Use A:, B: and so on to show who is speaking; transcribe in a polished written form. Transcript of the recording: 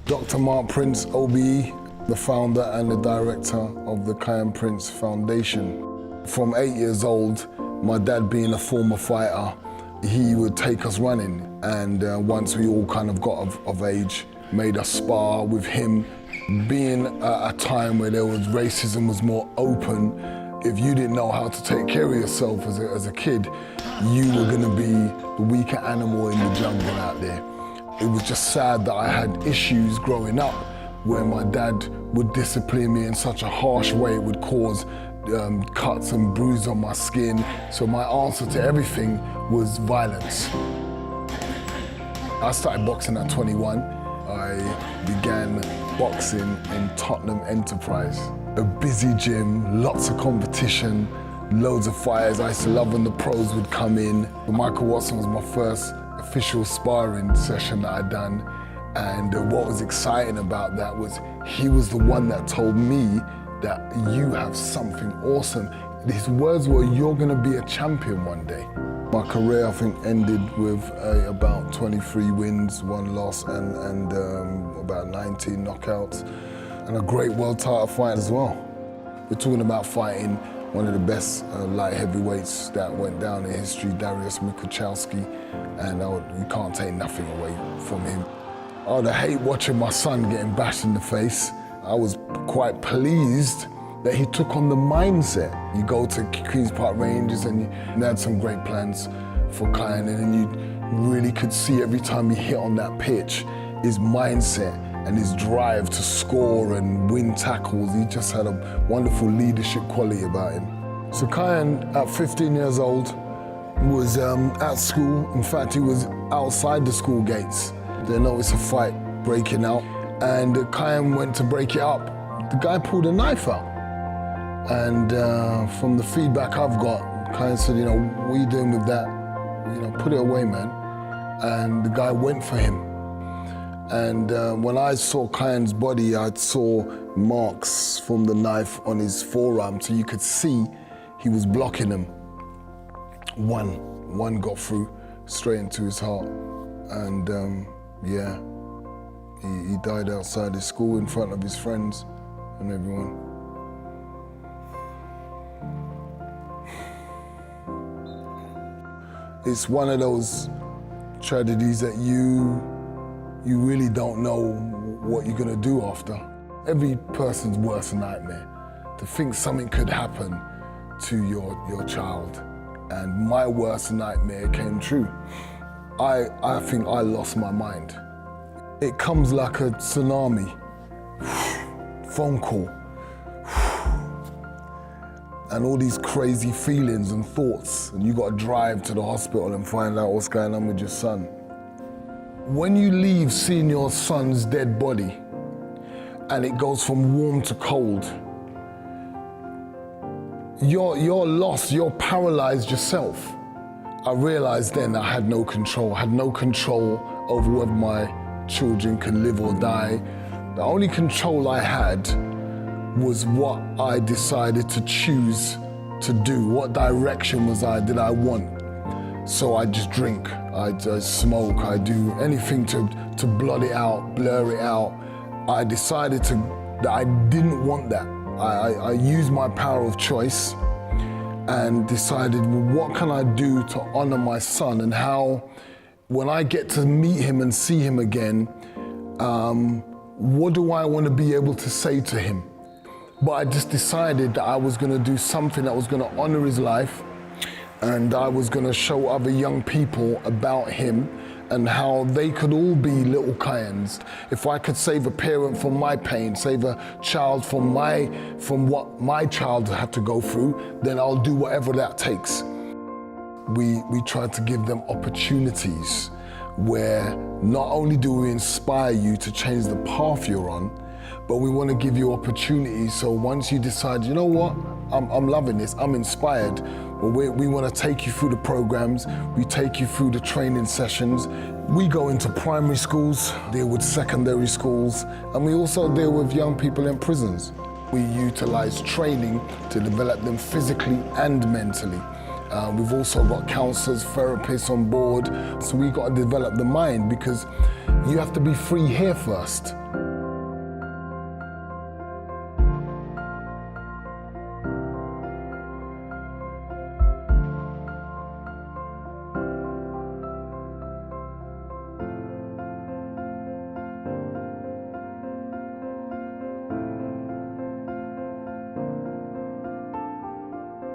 A: Dr Mark Prince OBE, the founder and the director of the Kiyan Prince Foundation. From 8 years old, my dad being a former fighter, he would take us running, and once we all kind of got of age, made us spar with him. Being at a time where there was racism was more open, if you didn't know how to take care of yourself as a kid, you were going to be the weaker animal in the jungle out there. It was just sad that I had issues growing up where my dad would discipline me in such a harsh way it would cause cuts and bruises on my skin. So my answer to everything was violence. I started boxing at 21. I began boxing in Tottenham Enterprise. A busy gym, lots of competition, loads of fighters. I used to love when the pros would come in. Michael Watson was my first official sparring session that I'd done. And what was exciting about that was he was the one that told me that you have something awesome. His words were, you're gonna be a champion one day. My career, I think, ended with about 23 wins, 1 loss, and about 19 knockouts, and a great world title fight as well. We're talking about fighting one of the best light heavyweights that went down in history, Dariusz Mikuchowski, and you can't take nothing away from him. I would hate watching my son getting bashed in the face. I was quite pleased that he took on the mindset. You go to Queen's Park Rangers and they had some great plans for Kiyan, and then you really could see every time he hit on that pitch, his mindset and his drive to score and win tackles. He just had a wonderful leadership quality about him. So Kiyan, at 15 years old, was at school. In fact, he was outside the school gates. They noticed a fight breaking out, and Kiyan went to break it up. The guy pulled a knife out. And from the feedback I've got, Kiyan said, you know, what are you doing with that? You know, put it away, man. And the guy went for him. And when I saw Kiyan's body, I saw marks from the knife on his forearm, so you could see he was blocking him. One got through straight into his heart. And yeah, he died outside his school in front of his friends and everyone. It's one of those tragedies that you really don't know what you're gonna do after. Every person's worst nightmare, to think something could happen to your child. And my worst nightmare came true. I think I lost my mind. It comes like a tsunami, phone call, and all these crazy feelings and thoughts, and you got to drive to the hospital and find out what's going on with your son. When you leave seeing your son's dead body, and it goes from warm to cold, you're lost, you're paralyzed yourself. I realized then I had no control. I had no control over whether my children can live or die. The only control I had was what I decided to choose to do. What direction did I want? So I just drink, I smoke, I do anything to blot it out, blur it out. I decided that I didn't want that. I used my power of choice and decided, well, what can I do to honor my son, and how, when I get to meet him and see him again, what do I want to be able to say to him? But I just decided that I was going to do something that was going to honor his life, and I was going to show other young people about him and how they could all be little Kiyans. If I could save a parent from my pain, save a child from what my child had to go through, then I'll do whatever that takes. We try to give them opportunities where not only do we inspire you to change the path you're on, but we want to give you opportunities. So once you decide, you know what, I'm loving this, I'm inspired, well, we want to take you through the programs, we take you through the training sessions. We go into primary schools, deal with secondary schools, and we also deal with young people in prisons. We utilize training to develop them physically and mentally. We've also got counselors, therapists on board. So we've got to develop the mind, because you have to be free here first.